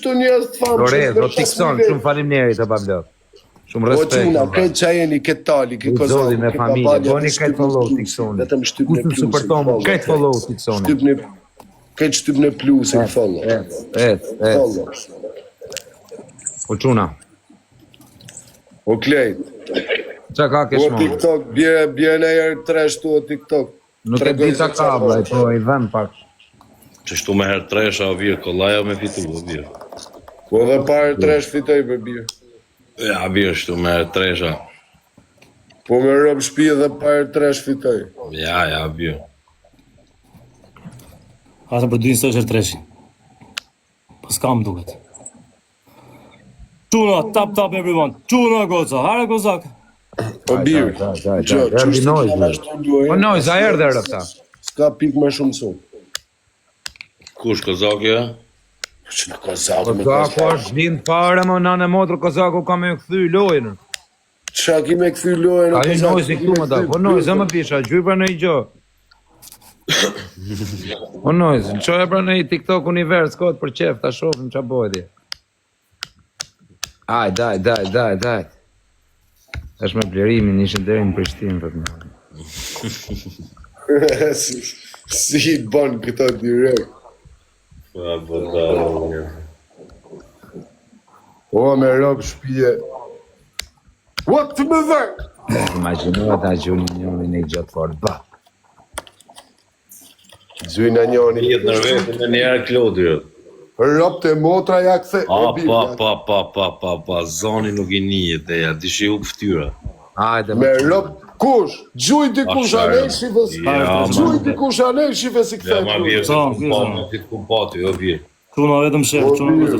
Qështu njerëz të famë. Dorez, do tikson, shumë faleminderit të bablok. Shumë respekt. O quna, këtë qajeni, këtë tali, këtë kozali, me familje, boni këtë follow tiksoni. Vetëm shtypne Kusën plusin. super tomu, këtë follow tiksoni. Këtë shtypne plusin, follow. Follow. O quna. O klejt. Qa ka kesh O TikTok, bjene herë treshtu o TikTok. Nuk e dita kabla, po i dhem pak. Qështu me herë tresha o virë, kollaja me fitu o virë. Po dhe parë tresh fitoj për birë. Ja, virë, shtu me herë tresha. Po me rëbë shpi dhe parë tresh fitoj. Ja, virë. Ata për 2 së është treshi. Po s'kam duket. Quna, tap everyone. Quna goza, hara gozak. Po birë. Erdi nojz. Po nojz, a erdhe rëpta. S'ka pik më shumë su. Kush kozakja? Që në Kozaku me Kozaku është lind fare më nane motrë Kozaku ka me këthy lojnë. Qa ki me këthy lojnë? A i nojzi këtu më da, po nojzi më pisha, gjyj për në i gjo. Po nojzi, në qoj për në i TikTok univers, kohët për qef, ta shofim qa bojdi. Aj, daj. Tash me blerimin, ishën deri në Prishtinë, të të në. Si i bon këto direkt. O, me robë shpije. What të më dhërë? Imaginua ta gjuni njërin e gjatë fort, ba. Gjujna njëri. Jetë në vetë në njerë Klodri. Robë të motra ja këthe. Pa, zoni nuk i njët e ja, dishi u këftyra. Me robë, kush? Gjuj dikush anej shifës. Gjuj dikush anej shifës i këthe. Ja, ma vjerë, se të kumpati, o vjerë. Quna vetëm shef,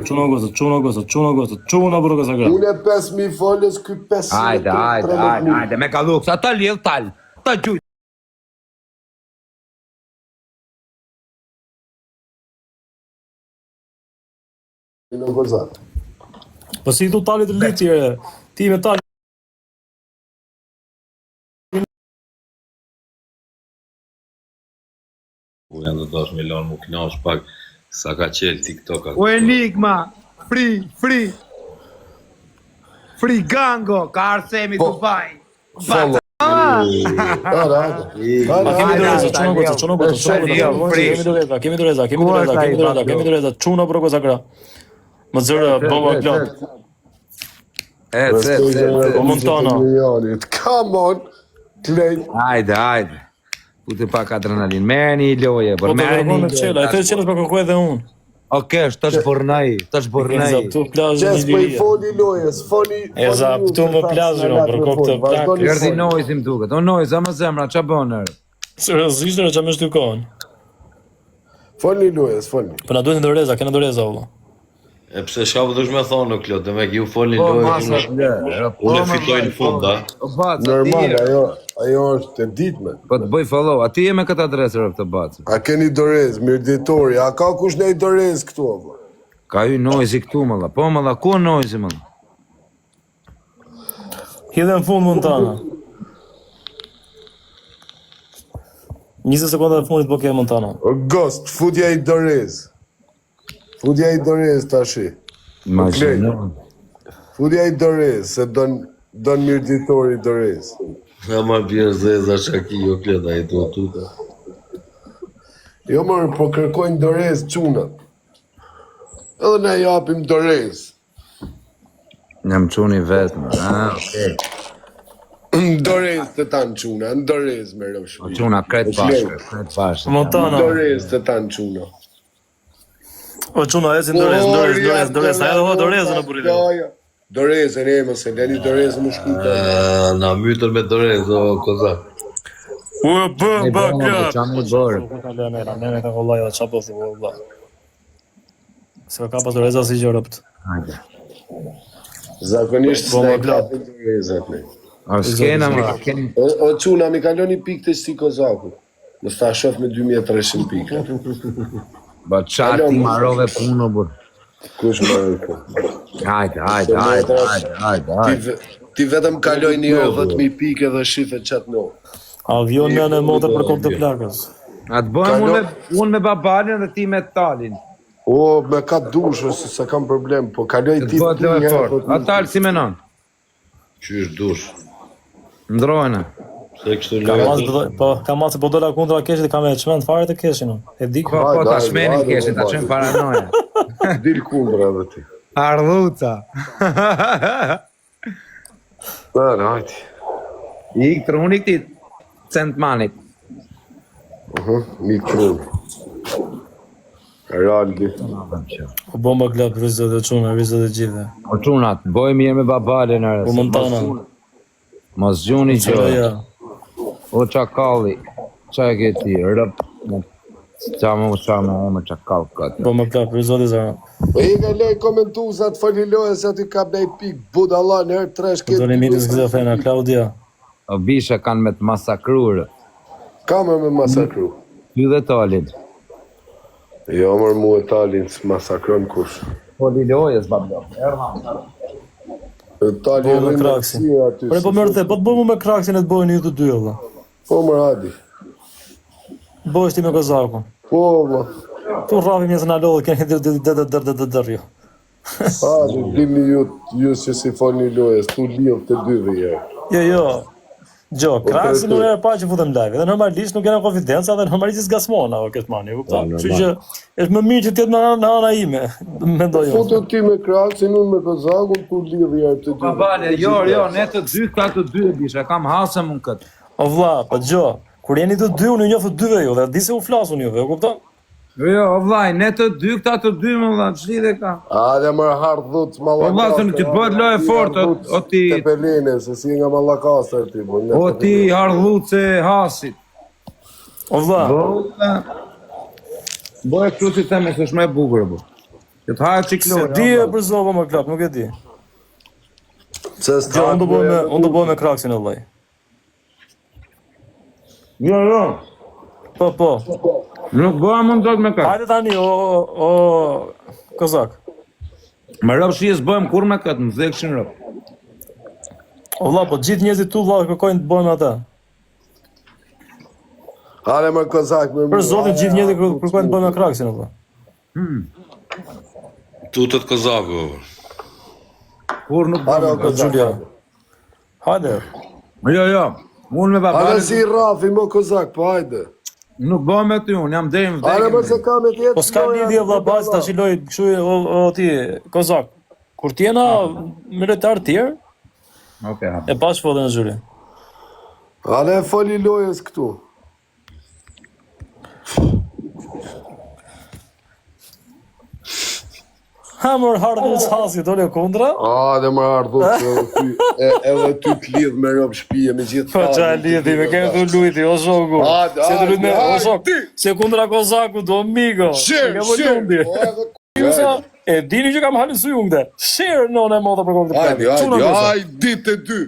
quna bërë kësa gra. Unë e 5.000 folës, këj 5.000. Ajde, me ka lukës, ata lidh tal, ta gjuj. Në Kozak. Po si tu talit të litë tjere, ti me talit. U janë të 10 milion mu knash pak, sa ka qelë TikTok. O Enigma, free gango, ka Arsemi Dubai. Follow. Kemi doreza, quna bërë kësa gra. Më zërë, bëma klap. O Montana. Come on, Klejt. Ajde. Pute pak adrenalin, merë një loje, Po të vërgoj me qela, e të qela për kërkoj edhe unë. Oke, është të shbornaj. Qes për i foli lojes, foli... E za, pëtu më plazë në për kokë të plakë. Erdi nojzim duket, o nojz, a më zemra, qa bënër? Sërëzisht në që me shtykohen. Foli lojes, foli. Për na duhet në doreza, kena doreza ola. E pse shka për dush me thonë në Klod, dhe me kju folin lojë, unë e fitoj në fund, da? Normal, ajo është të ditme. Po të bëj follow, a ti e me këtë adresë rëpë të bacë? A keni dorez, mirë ditori, a ka kush nej dorez këtu, avë? Ka ju nojzi këtu, mëlla, po mëlla, ku nojzi, mëlla? Hidhe në fund Montana. 20 sekonda në fundit po ke Montana. Ghost, futja i dorez. Futja i dorez tashi. Futja i dorez, se don mirë ditori dorez. Nga ma bjerë zeza shaki, jo Kleda, i të tuta. Jo mërë, po kërkojnë dorez quna. Edhe ne japim dorez. Njëm quni vetë, okej. Dorez të tanë quna, në dorez me rëshmi. Quna, kretë bashkë. Montana. Dorez të tanë quna. O quna, esin dorez, a edhe dorezë në burile. Dorezën e mëse, leni dorezën më shkuta. Na mytër me dorez, o Kozak. U e bë, Qa më bërë? Nene ka kollaj dhe qa po thë, valla. Se ka pas doreza si gjë rëpt. Hajde. Zakonisht s'na i kapin dorezat ne. O s'kena më, keni... O quna, mi kaloni pikë të si Kozaku. Në sta shof me 2300 pikë. Ba qatë ti marove puno, burë. Kush marove po? Hajde. Ti vetëm kaloj një 10.000 pikë dhe shifë qatë no. Avion në motër për kokë të plakës. A të bëjmë unë me babalin dhe ti me talin. O, me ka dushë, se kam problem, po kaloj Të ti bëhet lojë fort. Atal si menon. Qysh dush. Ndrojnë. Se kështu Ka lojë. mas po ka mas po dola kundra keshit kam e çmend fare të keshin. E di ku. Po, ta Hajde, shmenin hajde, keshin, ta hajde. qënë paranoja. Dil kundra edhe ti. Ardhuca. Hajde. I këtë unë i këti centmanit. Mi krunë. Raldi. Po bomba klap rrizë dhe çuna, rrizë dhe gjithë. O qunat, boj mirë me babale në rësë. Po Montana. Mos gjuni Jo, gjë. ja. O qakalli. Qa e këti, rëp. Qa më qakall këtë. Bomba klap rrizë dhe zara. Po i ka lej komentuzat faliloje se aty ka blej pik budalla në herë tresh Do ne miris gzefena Claudia. O bisha kanë me të masakrurë. Kamer me masakru. Ty dhe talin. Jo, mërë mu e talin së masakron kush. Po lilojes, babdo. Talin me rrinë kraksin. si aty. Po ne po merrte, po të bëmu me kraksin e të bëjnë ju të dy valla. Po mërë hadi. Bëhesh ti me kozakun. Po, ma. Tu rrafim një zëna lodhë, keni dër. Hadi, dini ju që si foni lojes, tu lidh të dyve jërë. Jo. Gjo, krasin të- nuk e pa që futëm live. Dhe normalisht nuk kena konfidenca dhe normalisht s'gasmona o këtë mani, kupton? Kështu që është më mirë që të jetë në ana ime, mendoj unë. Futu ti me kraksin, unë me kozakun, tu lidh jërë të dyve. Babale, jo, ne të dy, ka të dy bisha, kam hasëm unë këtë. O vlla, po Gjo, kur jeni të dy, unë ju njoh të dyve ju dhe di se u flasun juve, e kupton? Jo, o vlaj, ne të dy, këta të dy më vla, qëli dhe ka. Hade mërë hardhut, malakasër. Po, vllazën, që të bëhet lojë fort, o ti- Të peline, se si nga malakasër ti. O ti ardhuce hasit. O vlla, Boje kështu si teme, së shme e bukur, bu. Që të hajë se qiklojë. di e për zova më klap, nuk e di. Se Gjo, unë do bëj me kraksin e vllai. Jo, Po. nuk bëha mund të me ka. Hajde tani, o kozak. Me rëpë shijes bëhem kur me këtë, më thekshin rëpë. O vlla, po gjithë njerëzit tu vlla kërkojnë të bëjmë ata. Hale mërë kozak, mërë Për zotin gjithë njerëzit kërkojnë të bëjmë me kraksin vlla. Tutët kozaku. Kur nuk Hale bëhem o me këtë. kozak. Giulia. Hajde. Jo, unë me Hale babale, si Rafi, më kozak, po hajde. nuk bëhem me ty, unë jam deri në Hale mërë se vdekin. ka me tjetë. Po s'ka lidhje vlla bazë tash i loj kështu o ti kozak. Kur ti jena militar tjerë, Okej, ha. e pash fodën e zyri. Hale e foli lojes këtu. Hamër hardhus hasi dole kundra. Hale mërë ardhut, edhe ty të lidh me rëpë shpije me gjithë. Po qa lidhi, me kemi të lujti, o shoku. Hajde, Se të lujt me, o hajde, shok, ti. se kundra kozaku, do amigo. Shirë, Ke lundi. Ju sa, e dini që kam halin su jungde. Shirë në mota për komptë Hajde, të dy.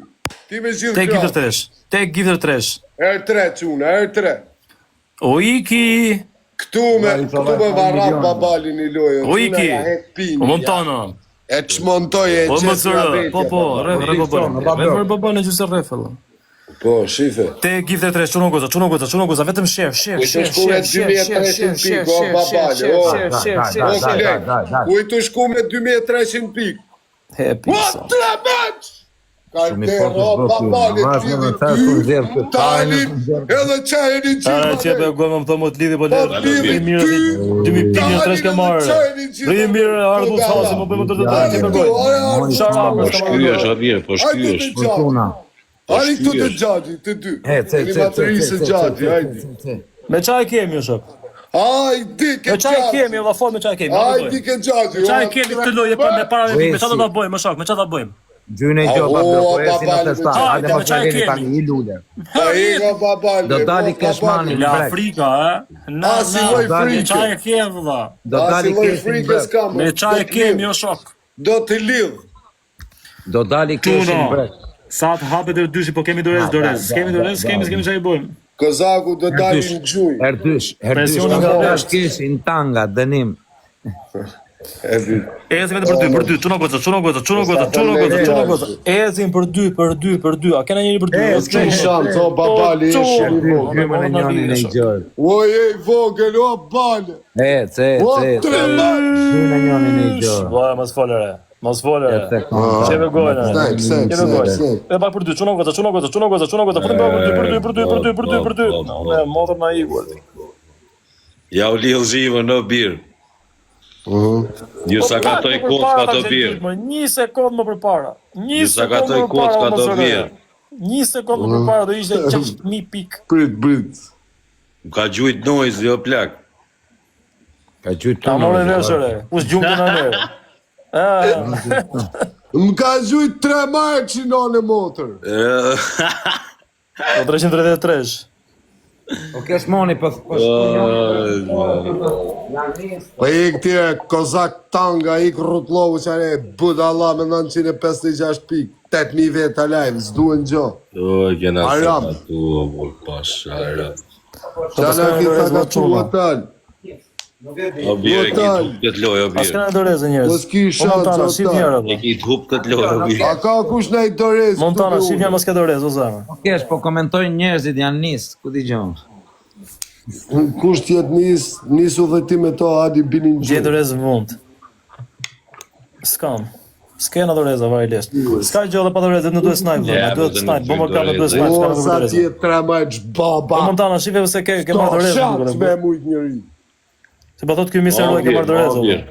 Ti me gjithë Te gifter krasë. tresh. Te gifter tresh. R3 quna, R3. O iki. Këtu me varrat babalin i lojë. O iki. O Montana. E çmontoj e O më qesë zërë. Po, re babon. Re babon e gjusë refel. Po, shife. Te gifter tresh, çuno goza, vetëm share. Kujtë shku me 2300 pik, o babali, Kujtë shku me 2300 pik. He O, pisa. tre meq! Shumë i Kajtero, fokus babali, bëti, t'lidhi në të të zjerë ty, këtë talin, edhe qajeni Ara që e gjimane. gojmë më thonë më të lidhi po lërë. lidhi Rri mirë ty, 2000 pikë tresh ke marrë. Rri mirë ardhus hasi, më bëjmë të që e gojmë. Sharapë, Po shkyesh atje, po shkyesh. Fortuna. Ari këtu të gjatë, të dy. Një matërisë gjatë, hajdi. Me çaj kemi o shok. Hajdi, ke Me çaj gjatë. kemi, valla fol me çaj kemi. Hajdi, ke gjatë. Me çaj kemi këtë lojë pa me para me çfarë do ta bëjmë, më shok, me çfarë ta bëjmë? Gjyne i gjo, babdo, po e si në babali, testar. hajde, Hajde me mos çaj me veni kemi. tani i lullë. Pa i nga babali. Do dali keshmani Në në brek. Afrika, Na, si lloj me frike. çaj kemi valla. Do dali Asi lloj kesh në frikës brek. kam. Me çaj kemi o shok. Do të lidh. Do dali kesh në brek. Sa të hapet e dyshi, po kemi dorez. Kemi çaj bëjmë. Kozaku do dali në gjuj. Erdysh. Presioni Do nga dash kesh në tanga, dënim. Ecim vetëm për dy, çuna goca. Ecim për dy. A kena njëri për dy? S'ke shans, o babali, shumë i vogël. Hymë në njënin e i gjërë. Oj, e i vogël, o bale. Ec. O, tremaj. Hymë në njënin e i gjërë. Vaj, mos folere. Çeve gojna. Pse. E pa për dy, çuna goca. Për dy. Ne motor na i gol. Ja u lidh zhivën në birë. Ju sa ka toj kot ka të birë. 1 sekond më përpara. 1 sa ka sekond toj më kot ka përpara. të birë. 1 sekond më përpara do ishte 6.000 pikë. Prit. Ka gjujt noise, jo plak. Ka gjujtë Ta morë veshëre. U zgjumë në nerë. Më ka gjujt 3 marë që në motor. Po 333. O kesh moni për Po i këtire Kozak Tanga, i rrutlovu që are budalla me 956 pik, 8.000 veta live, s'duen gjo. O, kena se Aram. ka tu, o, bol pashara. Qa në kita ka tu vëtal. O, birë, e ki t'hup këtë loj, o, Pas birë. kena doreze njerëz. Po s'ki shansë, Montana, o, si ta. vjerë E ato. ki t'hup këtë loj, o, birë. A ka kush në i dorez? Montana, si vjerë mos ka doreze o zemër. O kesh, po komentojnë njerëzit janë nisë, ku t'i gjonë? Kush tjetë nisu dhe ti me to, hadi binin Gjej gjë. doreze mund. Skam. S'kena doreza vaj lesht. S'ka gjë edhe pa doreze, në duhet snipe, Ja, në duhet po, snipe, në bomba ka në duhet doreze. snipe, s'ka O, në sa doreze. tjetë 3 marë Po baba. Montana, shive se ke To marrë doreze. shatë me mujt njëri. Se pa thot ky mister Roy ke marrë doreze. O, birë.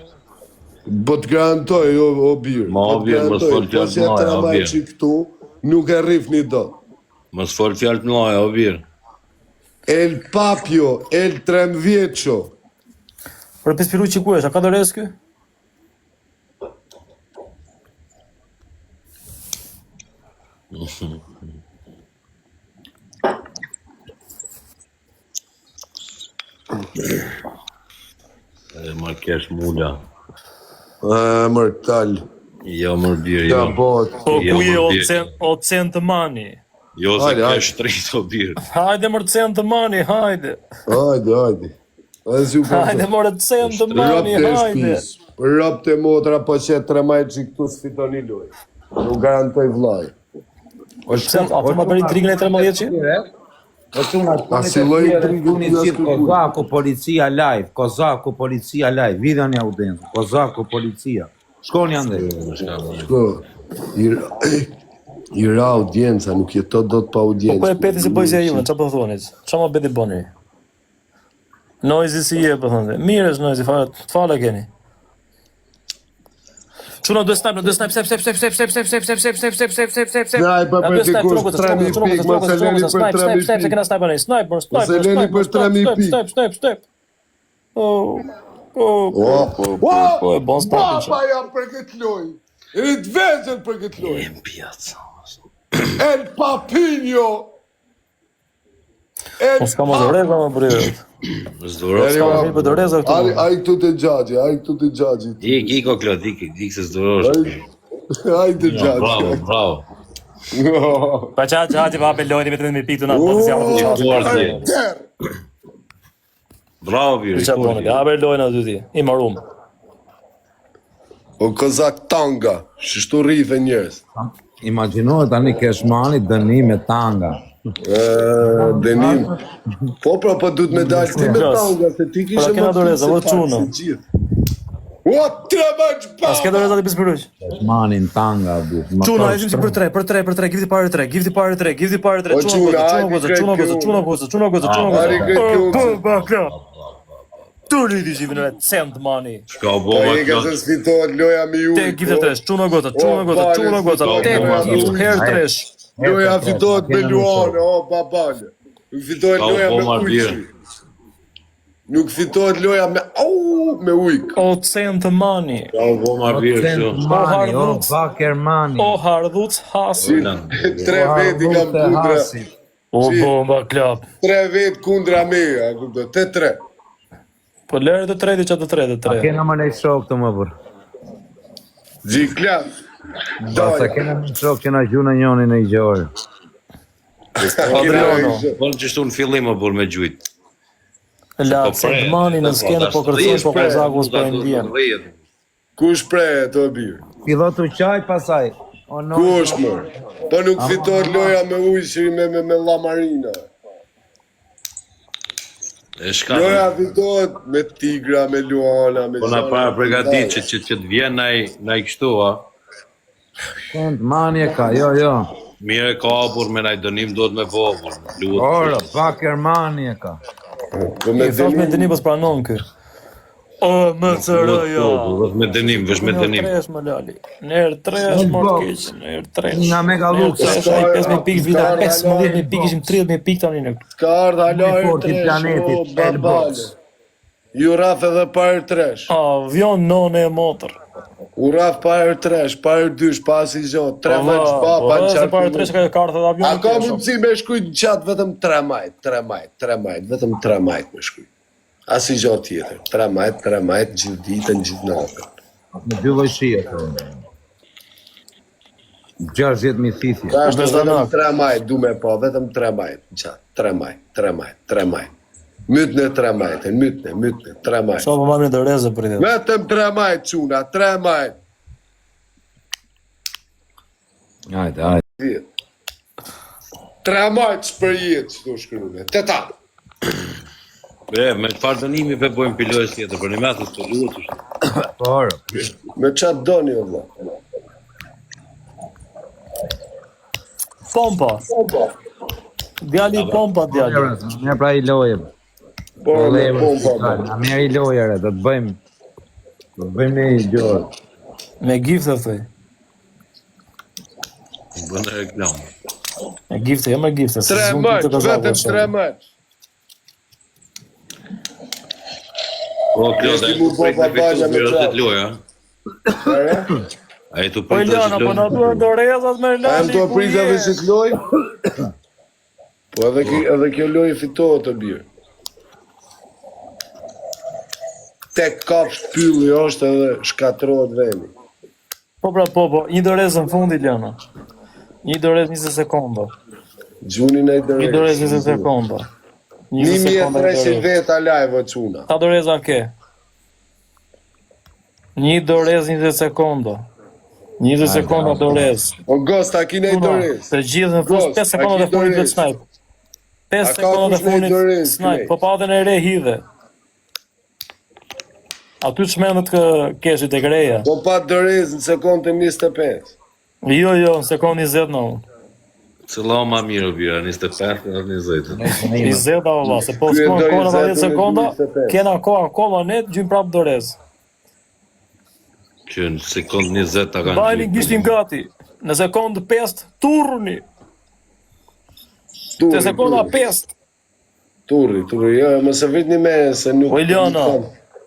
Po të garantoj, o birë. Ma, o, birë, mos fol Po fjalë që t'maja, 3 o, marë birë. që këtu, nuk e rrif një do. Mos fol fjallë të mlaja, o, birë. El Papio, El Tremvieqo. Për pispiru që ku është, a ka doreze ky? E më kesh mula. Mërtal. Jo, më birë, Ja, jo. bot. Po Jo, ku je më o bie. cent të mani? Jo, se Hajde, hajde. kesh trit, o, birë. Hajde mërë cent të mani, hajde. Hajde. A si u Hajde mërë cent të mani, Rop të hajde. shpis. Rop të motra, po që 3 majtë që këtu s'fitoni loj. Nuk garantoj vlaj. Pse ato më bëri trigën e 13 O çuna, A si lloj puni gjithë Kozaku policia live, Kozaku policia live, videon e audiencë, Kozaku policia. Shkoni andaj. Shko, i ra audienca, nuk jetot do të pa audiencë. Po e peti si pojësia juve, qa po thonit? Qa ma beti boni? Noizi si je, po thonë. Mirë është Noizi, fale keni. Çuna do snipe, step. Sniper për të kush 3.000 pik, mos e leni për 3.000 se pik. kena sniper ne, sniper, Mos e leni për 3.000 pik. step. Po e bon sniper. Baba jam për këtë loj. E të vezën për këtë loj. El Papinho. Mos ka më doreza më bërë. Zdoro. Ska më mirë për doreza këtu. Ai këtu të gjagji, Ik, o, Klot, ik se zdorosh. Ai të Bravo, gjagji. bravo. Pa qa pa apelojni me 13.000 pikë të na potencial të çfarë. Bravo, birë. Qa boni, apelojnë aty ti. I marum. O Kozak Tanga, shështu rrife njërës. Imagjinohet tani Keshmani dënim me tanga. Denim. Po du të me dalë ti me Tanga, se ti kishe Pra kena doreza, vë çuno. O, trebaq As ke baba! doreza të pispiruj. Keshmani në tanga. Çuna, e zim si për 3, give the power 3. O, çuna, Çuna. Tu lidi si vjen cent money. Shka o Po bomba e ka se Klot. sfitohet loja me ju. Te give the 3, çuna goca. Te give her 3. Loja fitohet me Luane, o babale. Nuk fitohet Ka loja me bomba ujqi. birë. Nuk fitohet loja me ujk. O cent money. Shka o bomba birë, kështu. Mani, o Bakermani. O hardhuc hasi. 3 veti kam kundra. O bomba klap. 3 vet kundra me, a kupto, te 3. Po lërë të 3 që të 3. Kena më nej shok të më bërë. Gjiklat. Sa kena më shok që na gjuna njoni në i gjorë. Adriano. Po në qështu në fillim më burë me gjujt. La cent money në skenë po kërcon po Kozaku s'po e ndjen. Kush pre të birë? Fillot të qaj pasaj. O no. Kush më? Po nuk fitohet loja me ujshri me Lamarina. E shka. Loja fitohet me Tigra, me Luana, me Po na para përgatit që të vjen naj kështu, a? Kënd manje ka, jo. Mire ka apur me naj dënim do të me vogër. Ora, paker manje ka. Me Thash me dënim pas pranon kë. O, më cërëja. Vesh me dënim, vesh me dënim. Në 3 më lali. Në 3 më të keq, në 3. Nga mega luks. 5.000 pikë vita, 15.000 pikë, ishim 30.000 pikë tani në këtë. Ka ardhë halajër Forti tresh, planetit, o, babale. Elbox. Ju raf edhe parë tresh. Avion none e motër. U raf parë tresh, parë dysh, pas i zot, 3 majtë shpa, pa në Se qartë. parë 3 ka kartë dhe avion. A ka mundësi me shkujt në qatë vetëm 3 majtë, vetëm 3 majtë me shkujt. As i gjatë tjetër, 3 majtë, gjithë ditën, gjithë natën. Me 2 lojshia. 60.000 thithje. Ka është vetëm 3 majtë, du me pa, vetëm 3 majtë, në qatë, 3 majtë. Mytne 3 majtë, mytne, 3 majtë. Sa po mamin të reze për i dhe. Vetëm 3 majtë, quna, 3 majtë. Ajde. 3 majtë që për jetë, që do shkërune, teta. Me çfarë dënimi pe bojmë pilojës tjetër, për një mesës të luat është. Ora. Me qatë doni, o vla. Pompa. Djali pompa, djali. Ne pra i loje. Po, me pompa, Na merr i lojere, do të bëjmë një gjë. Me gifte, thëj. Bënë reklam. Me gifte, jo me gifte. 3 majtë, vetëm 3 majtë. Po, kjo Jeshti dhe mu bo babaja me të qatë. loja. A e të Po pritë Iliana, po na duhet do rezat me A lali. jam të pritave që të loj? Po edhe kjo loj fitohet të birë. Tek kap shpylli është edhe shkatrohet veni. Po, një dorez në fund, Iliana. Një dorez 20 sekonda. Gjunin e Një dorez 20 sekonda. 20 sekonda një 1300 dorez. veta live o quna. Ta doreza ke? Një dorez 20 sekonda. 20 sekonda dorez. O gost, a kine i dorez? Të gjithë në fund 5 sekonda dhe fundit vetë snipe. 5 A ka sekonda dhe kush në fundit dorez, snipe. Klej? Po patën e re hidhe. Aty të shmendet keshit e greja. Po pa dorez në sekundën 25. Jo, në sekundë 20 në unë. Cëlla ma mirë bira, 25 dhe 20. 20 valla, se po Ky e s'kon do kona 20 10 sekonda, 25. kena koha akoma net, gjym prap dorez. Që në sekundë 20 ta kanë Bajni gishtin gati. Në sekundë 5, turni. Te sekonda 5. Turri, jo, më se vitni me se nuk... O Iliana,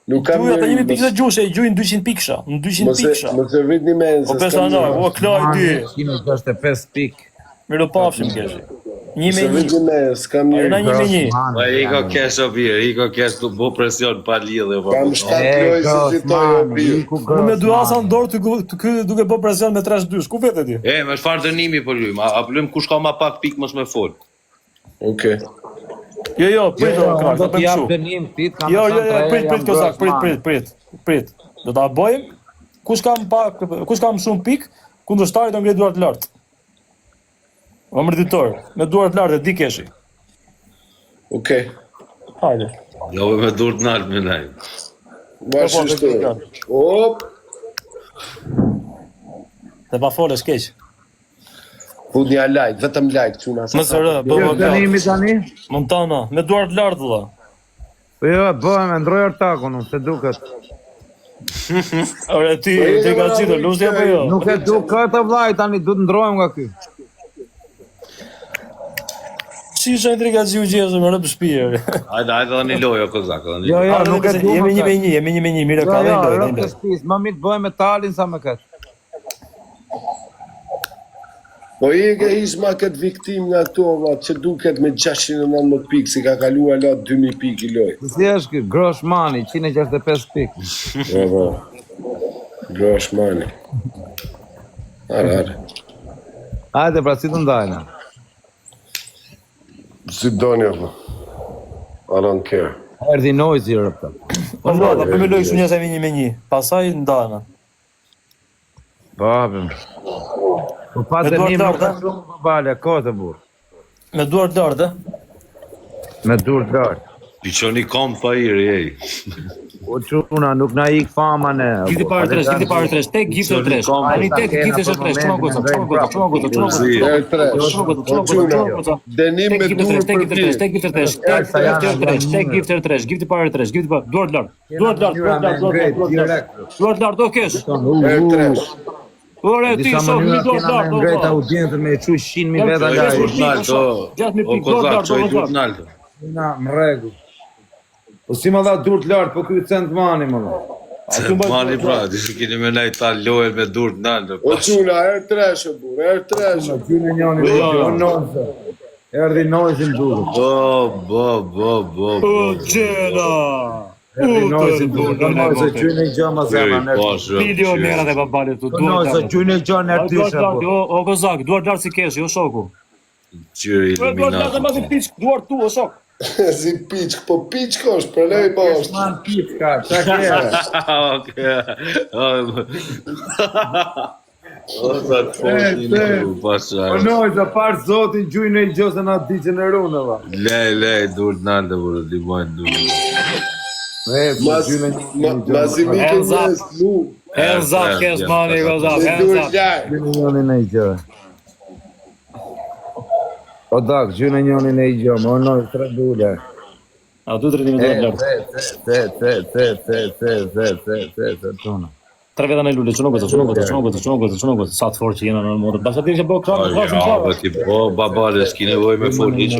Nuk kam... Gjuja të 1.000 pikë dhe gjushe, i gjujnë 200 pikësha, në 200 pikësha. Më se vitni me se... O pesanar, o klaj dy. 165 pik. Mirë pafshim keshi. 1 Se me 1. vitni me, s'kam një... Na 1 me 1. Pa i ka kesh o birë, i ka kesh të bo presion pa lidhe. Kam 7 lojë se fitoj o birë. Unë me 2 asa në dorë të ky duke bë presion me 3-2. Ku vete ti? Me çfarë dënimi po lujmë? A lujmë kush ka ma pak pik mos me fol. Okej. Jo, prit o krak, Do do të jap bëjmë dënim tit, kam. Jo, prit kozak, prit. Do ta bëjmë. Kush kam shumë pik, kundërstari do ngrej duart lart. Amërditor, me duart lartë di keshi. Okej. Hajde. Jo me dur të nalt me naj. Bashkështu. Op. Dhe pa fole s'keq. Hudja like, vetëm like, quna. Më sërë, bëmë Dënimi tani? Montana, me duart lartë dhe. Po jo, bëhem ndroj ortakun, se duket. Ore ti ka qitë, lushtja për jo? Nuk e duket të vllai tani, du të ndrohem nga ky. Si shë e ka qiu gjezë, më rëpë shpije. Hajde dhe një lojë o kozak. Jo, nuk e du. Jemi 1-1, mire ka dhe Jo, lojë. rëmë të spis, më mitë bëhem me talin sa me këtë. Po i ke ishma këtë viktim nga këto, që duket me 619 pikë, si ka kalua la 2000 pikë i lojë. Si është ky Grosh Mani, 165 pik. Bravo. Grosh mani. Are. Hajde pra, si të ndajna. Si doni apo. I don't care. Erdi noise i rëpta. Po valla, po me lojë kështu njëse me 1-1. Pasaj ndana. Babim. Po pas e një më ka shumë më bale, ka të burë. Me duar të lartë, Me dur të lartë. Piqoni kom pa iri, ej. O quna, nuk na ik fama ne. Gifti para 3, tek gifti 3. Ani tek gifti 3, çuna goca. Denim me dur për pjesë. Tek gifti 3, gifti para 3, duar të lartë. Duar të lartë, do kesh. Ore ti Disa shoh mënyra mi duar të kena me ngrejt lartë. audiencën me çuj 100.000 veta lajë. Ronaldo. O kozak, çoj Ronaldo. Na, më rregull. Po si më dha dur të lartë, po ky cent mani më dha. Mani pra, disi keni me nej ta lojën me dur të Ronaldo. O quna, herë treshë, burë, herë treshë. Gjynë njëni, o nonëse. Erdi nojzin durë. Bo. O gjena. Erdi nojzin durë. Nojse gjynë i gjama zema në Video merat e babalit tu duar të Nojse lartë. gjynë i gjama në dyshe. O kozak, duar të lartë si kesh, jo shoku. Qyri Duar të lartë mbasi iluminat. piç duar tu o shok. Si piqë, po piqë është, për lej po është. Man pipka, qa kje? O sa të poshin u Po pasar. nojse, parë zotin gjynë i gjose nga degenerune, va. Lej, dur të Ronaldo, bro, di bojnë dur. Mas i mikë njës, mu. Enzat kes mani kozak, Si dur enzat. ljarë. Gjynë njëni në i gjë. O dak, gjynë njëni në i gjë, më nojse tre dule. A du të rritim duar të lartë. Tona. 3 veta në lule, çuno goca. Sa të fortë që jena në modë. Bashkë ti që bëu krah, Ja, para. ti po babale, s'ki nevoj me fol hiç.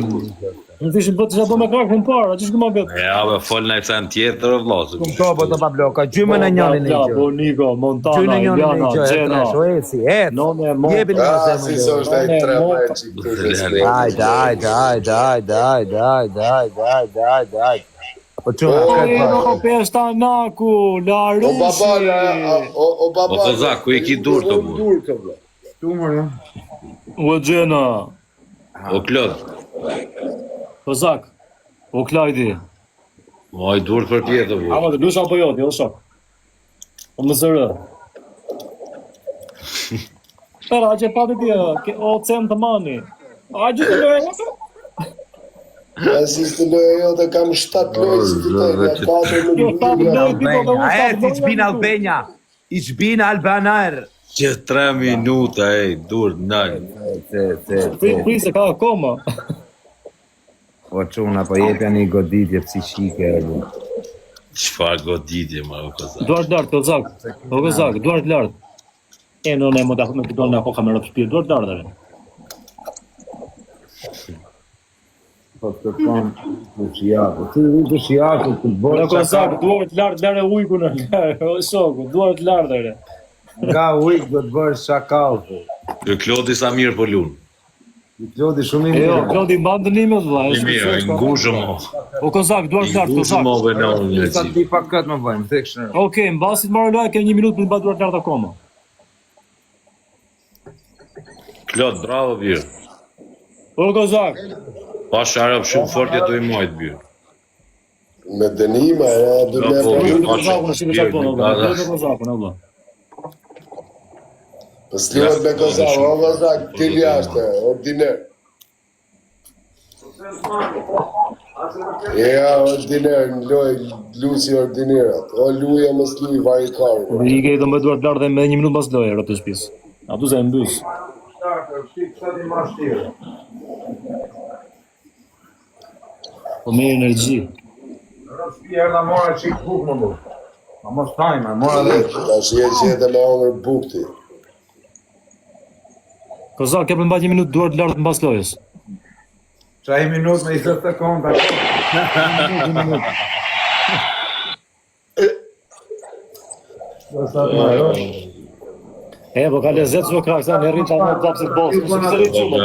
Në tishin bëtë që bëu me krah në para, ç'është që më bëj? Ja, be fol në sen tjetër o vllazë. Kum to, po të pa bloka, gjyme në njëni në i gjë. Bonigo, Montana, Gjyne njëni në i Indiana, gjë, Gjena. o eci, et. Nome, mo. Jebin në Ah, si zemë. së është e tre pa e qikë të respekt. Ajde. Po quna, këtë No, pa. Pestanaku, la O babale, Rusi. o babale. O kozak, ku i ki dur të bu? Dur të bu. Tumër, jo. O Gjena. O Klod, Kozak. O Klajdi. moj dur për tjetë bu. Ama të lusha apo jo, ti o shok. O më zërë. Pera, që pati ti, o cem të mani. A gjithë të lojë, A si së të lojë jo të kam 7 lojë si të lojë, 4 Jo, nuk ta nuk lojë. Albania, ich bin Albania. Ich bin Albanar. Që 3 minuta, ej, dur të Ronaldo. Prise, ka akoma. Po quna, po jepja një goditje psiqike. Çfarë goditje, ma o kozak. Duar të lartë, Kozak, duar të lartë. E në ne më da me pëton në ako kamerë të shpirë, duar të lartë. Po të kam të shiaku. Të shiaku, të Në bërë Kozak, duar të lartë, lare ujku në lare, o shoku, duar të lartë, ere. Nga ujk do të bërë shakau. Ky Klodi sa mirë po lun. Klodi shumë i E jo, mirë. Klodi mban dënimet, vlla. I mirë, i ngushëm mo. O Kozak, duar I të lartë, ngushëm mo Kozak. vë në Sa një ti pa këtë më bëjmë, tek shërë. Okej, mbasit marrë loja, ke 1 minutë për të bërë duar të lartë akoma. Klod, bravo birë. O Kozak, Pa sharap shumë fort jetu i mojt birë. Me dënima, e du me Po, për. duhet të Kozakun, shime qatë tonë, duhet të Kozakun, vlla. Për s'luhet me kozak, o kozak, t'il jashtë, ordiner. Ja, ordiner, në loj, lusi ordinerat. O luja më s'luj varikarë. I ke të më duar të lartë dhe me 1 minutë pas loja, rëtë shpis. A du se e mbys. Po me energji. Erdha mora qik buk më bu. Ma mos tajma, mora dhe. Ta shi e qete me onër bukti. Kozak, ke përmbajt 1 minutë duar të lartë mbas lojës. Qa i minut me 20 sekonda. E, po ka lezet që krak, sa në rritë anë të tapsit bosë, nëse kësë rritë shumë.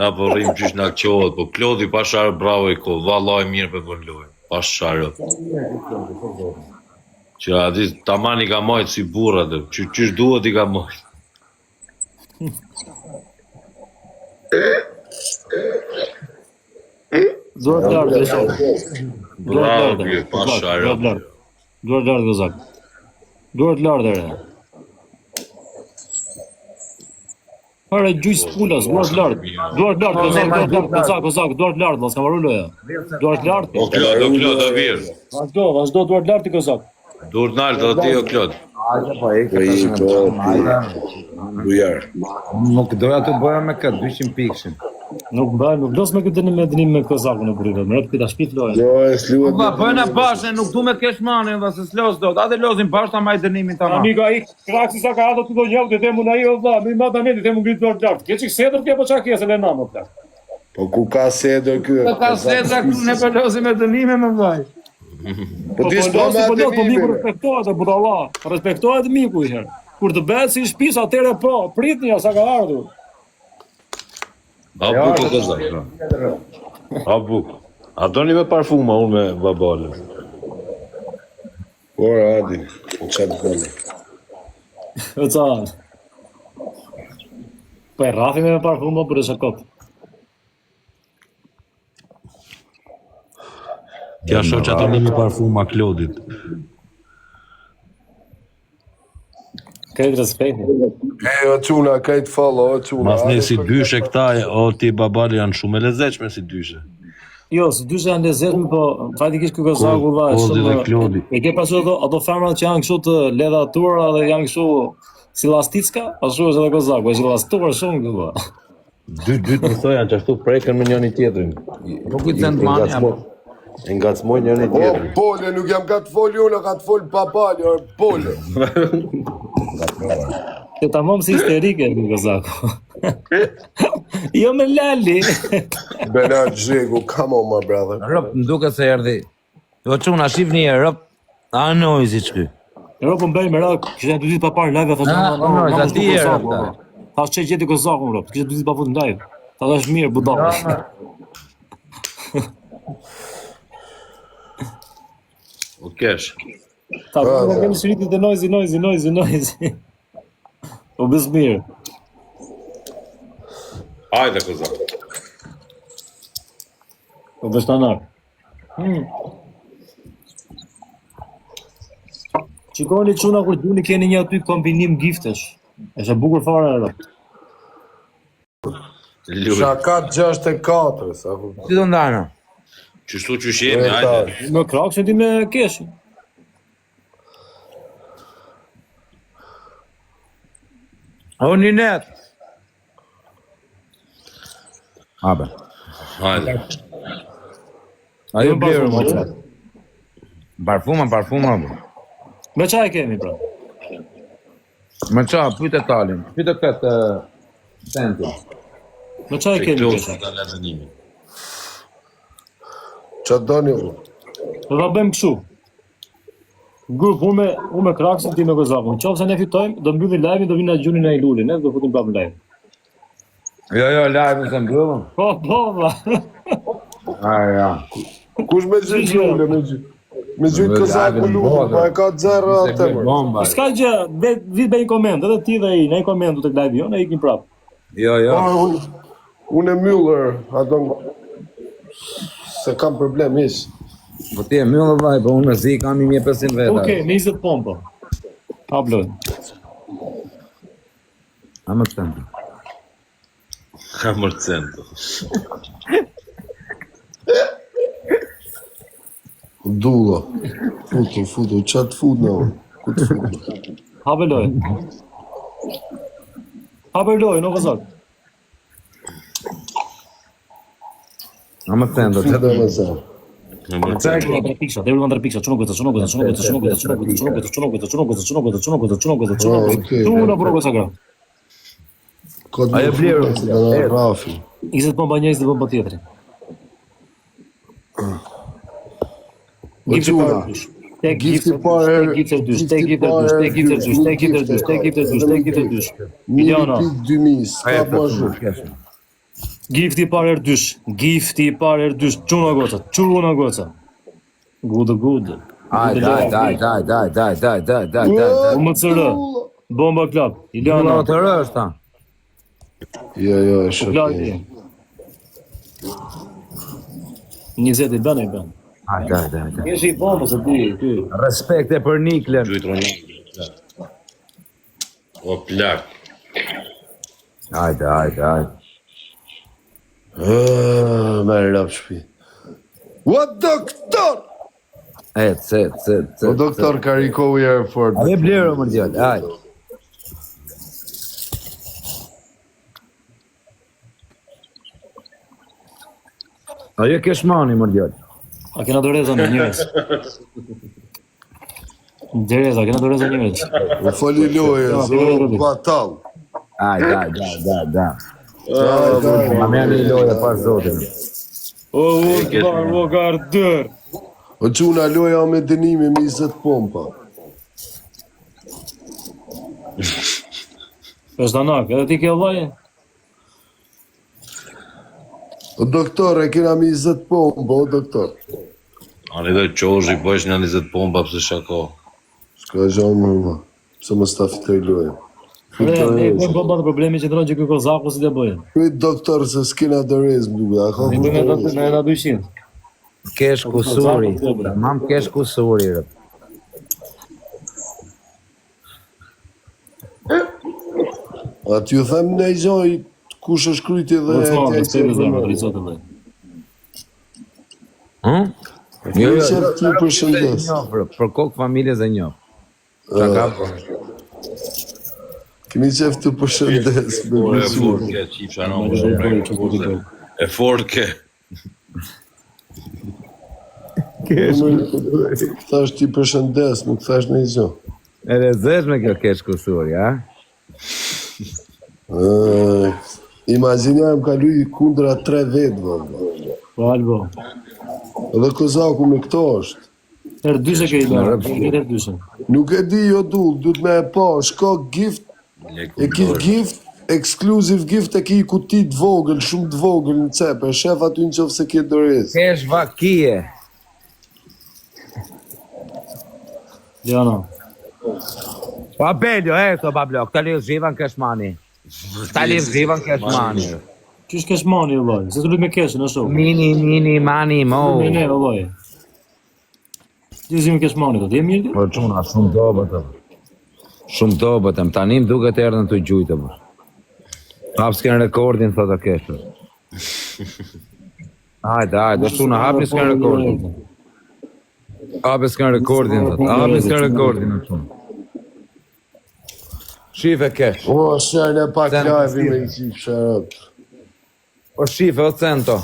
Na po rrim qysh na qohet, po Klodi pa sharë bravo i ko, vallaj mirë për bën lojë. Pa sharë. Që ati taman i ka mojt si burra dhe, qysh duhet i ka mojt. Duar të lartë, Kozak. Bravo birë, pa sharë. Duar të lartë, Kozak. Duar të lartë, ere. Ore gjyq pulas, duart lart. Duart lart, kozak, duart lart, mos ka marrë loja. Duart lart. O Klod, o virë. Vazhdo duart lart i kozak. Dur nalë, do ti o Klod. Hajde po e Po i bujar. Nuk doja të bëja me këtë 200 pikshin. Nuk los me këtë dënim me kozakun në kurrë. Më rreth pita shtëpi lojën. Jo, e s'luat. Po bëna bashkë, nuk du me kesh manë, dhe se s'los dot. Atë lozim bashkë ta maj dënimin tamam. Amigo ai kraksi sa ka ato të do njëu të temu na jo valla, më mata ne të temu ngrit duart lart. Ke çik sedër ke po çka ke se le namë plak. Po ku ka sedër ky? Po ka sedra këtu ne po lozim me dënime me vaj. Po ti s'po me atë po miku mime. respektohet budalla. Respektohet miku i herë. Kur të bëhet si shtëpis atëre po, pritni sa ka ardhur. A buk o kozak. A buk. A doni me parfuma, unë me babale. Ora, hadi. Çat bëni. O ca. Po e rrafi me parfumo për sa kop. Tja shoh që ato me parfuma Klodit. Këtë respekt. E, o çuna, kajt fallo, o çuna. Mas ne si dyshe këta, o ti babali janë shumë e lezetshme si dyshe. Jo, si dyshe janë lezetshme, po fatikisht ky kozaku valla Kozi dhe Klodi. E ke pasur ato femrat që janë kështu të ledhatura dhe janë kështu si lasticka, ashtu është edhe kozaku, është elastuar shumë ky valla. Dy të thoja që ashtu preken me njëri tjetrin. Po kujt sen manja. E ngacmojnë njëri O, tjetrin. pole, nuk jam ka të foli unë, ka të foli babali, o, pole. Të tamam si histerike ky kozaku. Jo me lali. Bernard Zhegu, come on, my brother. Rëp, më duket se erdhi. Jo çuna shif një herë, rëp. A noizi çky. Europën bëj me radhë, kishte 2 ditë pa parë live, Ah, ati herë. Thash çe gjeti kozakun rrop, kishte 2 ditë pa fut në live. Thash mirë budall. O kesh. Ta do të kemi shritit e noisy. O bëz mirë. Hajde kozak. O bëz tanak. Shikoni çuna kur duni keni një aty kombinim giftesh. Është e bukur fare ajo. Luj. Shaka 64, sa ku. Si do ndana? Qështu që jemi, hajde. Në kraks ti me kesh. O një net. Habe. Hajde. Ajo blerë më parfuma, qatë. Parfuma. Me çaj kemi pra. Me qa, pyte talin. Pyte këtë sentin. Me çaj Se kemi Klod kesh. ka lezënimi. Qa doni u? Do ta bëjmë kështu. Grup, unë me kraksin, ti me kozakun. Qofse ne fitojmë, do mbyllim live-in, do vinë na gjunin ai lulin, ne do futim prapë në live. Jo, live në se mbyllëm. Po, vlla. Ja. Kush me gjithë lule, me gjithë këzaku lule, pa e ka zero atë mërë. Bomba. S'ka gjë, vit bëj koment, edhe ti dhe ai, ne komentu tek live jo, ne ikim prapë. Jo. Unë e Müller, ato se kam problem ish. Po ti e myllë vaj, po unë zi kam 1500 veta. Okej, me 20 pompa. Hablo. A më të tëndë. Ka mërcento. Dulla. Futu, qatë fut në unë. Ku të fut? Habeloj, no kozak. A më të tëndë. Fut e me zë. Në mërcento. Devi mandar piksa, çuno goza. Çuno bro goza gra. Ajo blerë. Rafi. 20 pompa një, 20 pompa tjetri. O quna. Gifti parë Miliona. 2000, s'ka ma shumë. Gifti parë dysh. Çuna goca. Good. Daj. UMCR. Bomba Club. Iliana Iliana. të rështë ta. Jo, e shokej. Plati. 20 i bën. Daj. Kesh i bombës e ty. Respekte për Niklen. Gjujtë rënë. O plak. Hajde. Merë rap shpi. O doktor! O doktor Karikovi Airport. A je blerë më djallë, hajde. A je keshmani më djallë. A kena doreza në njërës? Dereza, kena doreza njërës? U fali lojës, o batal. Hajde. Ma merë një loja pas zotin. O gardër! O quna loja me dënimi me 20 pompa. Peshtanak, edhe ti ke vaje? O doktor, e kena me 20 pompa, o doktor. Ani dhe qoshi, po është një 20 pompa pëse shako. Shka gjanë më, pëse më sta fitoj loja. Ne bëjmë bomba të problemi që të rënë që këj kozaku si të bëjmë. Pyet doktor se s'kena dorez më duke, a ka Ne bëjmë në era 200. Kesh kusuri, mam kesh kusuri. A t'ju them në i gjoj kush është kryti dhe Jo, t'ju përshëndes. për kokë familjes e njoh. Qa ka po? Kemi qef të përshëndes me E mësur. forke, qifsha në e forke. Thash ti përshëndes, nuk thash në i gjoj. E rezesh me kjo kesh kusuri, a? Imaginja më kalu i kundra 3 vetë, Po albo. edhe kozaku me këto është. Herë dyshe ke i bërë, herë dyshe. Nuk e di jo dull, du të me e pa, shko gift, e ki gift, exclusive gift e ki kuti të vogël, shumë të vogël në cepe, shef aty në qofë se ke dorez. Kesh vakije. Liana. Pa beljo, to bablo, këta li zhivan keshmani. Këta li zhivan keshmani. Qysh kesh mani, vëllaj? Se të lutë me keshën, në shumë. Mini, mani, mo. Ne, vëllaj. Gjizim kesh mani, të mirë ti? Po quna, shumë dobetëm. Shumë dobetëm, tanim duke të erdhen të gjujtë, më. Hap s'ken rekordin, thota keshë. Hajde, quna, hap s'ken rekordin. Hap s'ken rekordin, thota, hap s'ken rekordin, në quna. Shife kesh. O, shërën e pak live me i qif shërët. O shife, o cento.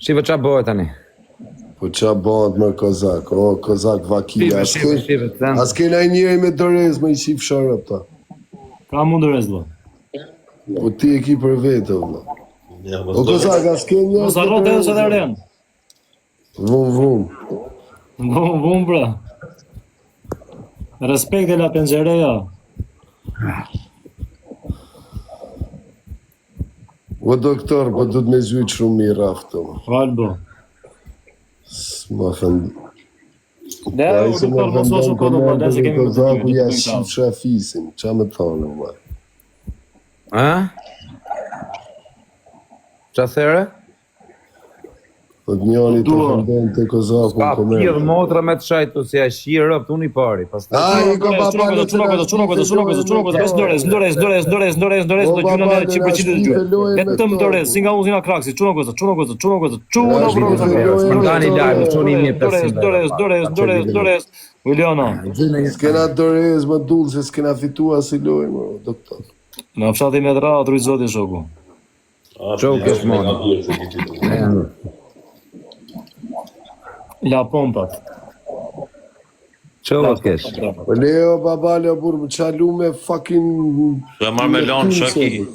Shife qa bëhet tani? Po qa bëhet me kozak, o, kozak vakija. Shife, cento. As kena i njëri me dorez me i qif shërët, ta. Ka mundur e zdo. Po ti e ki për vete, vëlla. O kozak, as ke njërë Mos arro të edhe se dhe rren. Vum. Vum, bra. Respekt e la penxereja. O doktor, po du të me zhujtë shumë mirë aftë, Albo. s'ma thënë. Ne, Pa i u se doktor, më mos o shumë kodo, po dhe se kemi kozaku ja shqip shafisin, qa me thonë, ma. Ha? Qa there? Po të njani të fëndon të kozaku Ka në komerë. pjedh motra me të shajtu, si a shirë rëpt, unë i pari. A, i ko pa pale Çuno do gjuna me 100% të gjuna. Vetëm dorez, si nga uzina kraksi, çuno goza. Shpërndani live, çuni 1500. Dorez. Uliana. S'kena dorez më dullë se s'kena fitua si lojë, më, doktor. Në fshati me dra, truj zoti shoku. Qo kesh moni. La pompat. Qo kesh? Po leo, babale, burë, më qalu me fucking... Se marmelon, shaki.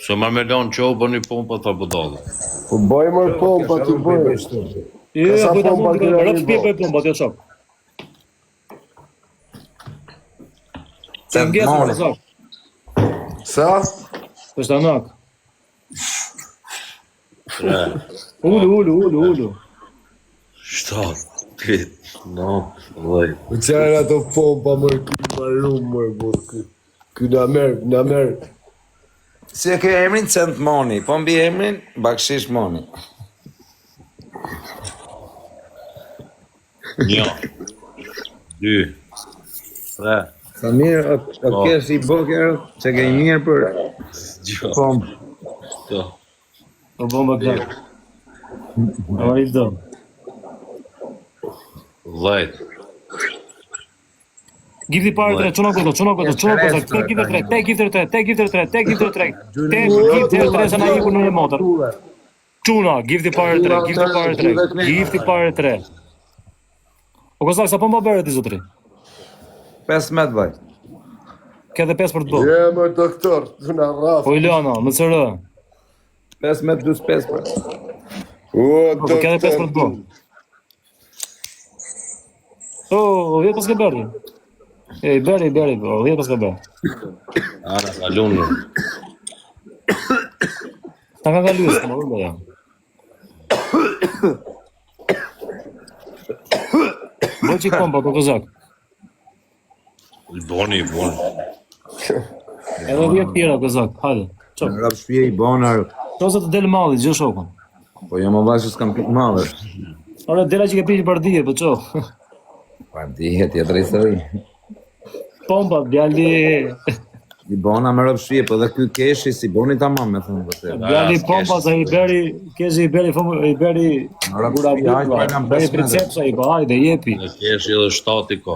Se marmelon, qo bë një pompa të budallë. Po bëj mërë pompa, ti bëj. Ja, po ta mund të rrap shtëpi po pompat, jo shok. Se ngjesë zot. Sa? Peshtanak. Ulu. 7, 8, 9, 10. Më qajnë ato pompa, mërë, kënë marum, mërë, burë, kënë na merë. Si e ke emrin cent moni, po mbi emrin bakshish moni. 1, 2, 3. Sa mirë, o kesh i boker, që ke i mirë për Gjo. Këto. O bomba plak. Amari do. Vllajt. Give the power tre, çuna kodo. Take give the tre, sa na iku në motor. Çuna, give the power tre. O kozak sa po më bëre ti zotri? 15 vaj. Ke edhe 5 për të bërë. Je më doktor, të na rraf. Po Ilana, më sërë. 15 plus 5 për. O, Po ke edhe 5 për të bërë. O, vjet pas ke bërë. E, beri, po, vjet pas ke bërë. Ana kalun. Ta ka kaluar, po më vjen ja. Bëj kompa po kozak. Boni. Edhe vjet tjera kozak, hajde. Ço. Në rap shpje i bonar. Ço të del malli, gjë shokun. Po jo më vazhë s'kam pikë malë. Ora dela që ke pirë për dije, po ço. Pa dihet, tjetër histori. Pompa djali. I bona më rap shpje, po dhe ky keshi si boni tamam me thënë vërtet. Djali pompa sa i beri, kezi i beri gura buka. Bëri precepsa i pa, hajde jepi. Në kesh edhe 7 ko.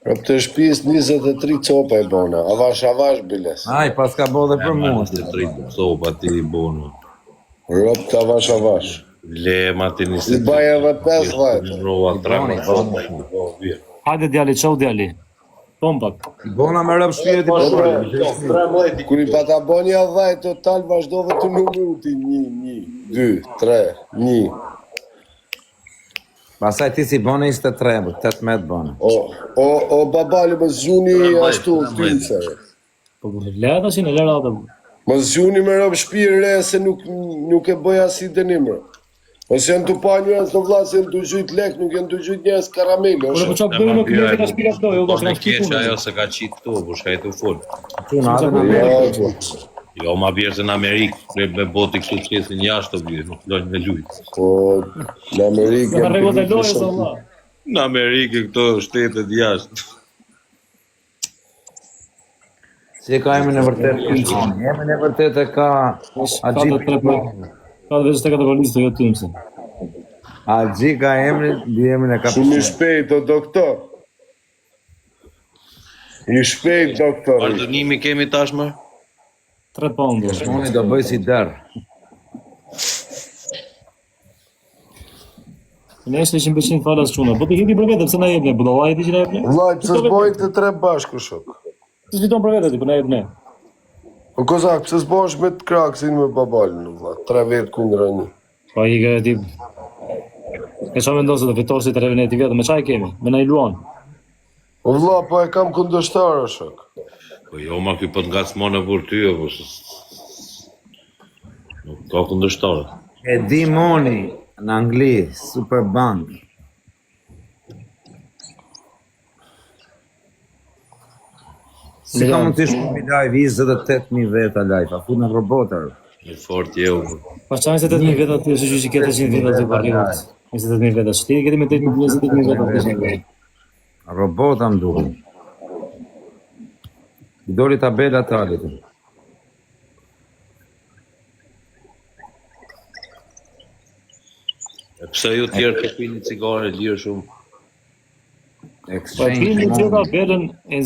Për të shtëpis 23 copa e bona, avash biles. Aj, pas ka bo dhe për mua. Të 3 sopa ti i bono. Rop të avash. Le ma të I baja edhe 5 vajt. Në rova 3 Hajde djali, çau djali. Pompa. I bona më rap shpje ti për. Kur i pata bonja vajt total vazhdove të numru ti 1, 2, 3, 1. Pasaj ti si bone 23, 18 bone. O babali më zgjuni ashtu tinse. Po le ata si në lera ata. Më zgjuni me rob shpirë re se nuk e bëja si dënim. Ose janë të pa njës të vlasë janë të gjyt lek, nuk janë të gjyt njës karamele. Po çak bëjmë në klinikë ta shpira këto, jo Po do në të kesh ajo se ka qit këtu, po shka i të full. Ja, Jo ma bjerë se në Amerikë, me boti kështu qesin jashtë të bjerë, nuk lojnë me lujtë. po në Amerikë Në rregull të lojës valla. Në Amerikë këto shtetet jashtë. Si ka emrin e vërtet? Emrin e vërtet e ka Agji. Ka vetë tek ato listë jo timse. Agji ka emrin, di emrin e ka. Shumë i shpejt, o doktor. I shpejt, doktor. Vazhdonimi kemi tashmë? 3 pound. Unë do bëj si derë. Nëse ishim bëjmë falas çuna, po ti hiti për vetë pse na jep ne, budallaj ti që na jep ne. Vllai, pse s'bojnë të 3 bashku shok? Ti fiton për vetë ti, po na jep ne. O kozak, pse s'bosh me të kraksin me babalin, vlla, 3 vetë kundra 1. Po ai ka ti. E çfarë mendon se do fitosh 3 vetë vetëm, me çaj kemi? Me na i luan. O vlla, po e kam kundërshtar shok. Po jo ma ky po të ngacmon e për ty, po nuk ka kundërshtarë. E di Moni në Angli, Superbank. Si ka mund të shku mi live 28.000 veta live, a fu në robotar. Një fort jeu. Pa çaj se 8.000 veta ti, është që ke 800 veta të varrivit. 28.000 veta. Ti ke me 28.000 veta. Robota më duhet. I doli tabela talit. Pse ju tjerë të pini cigare lirë shumë? Po pini çka belën e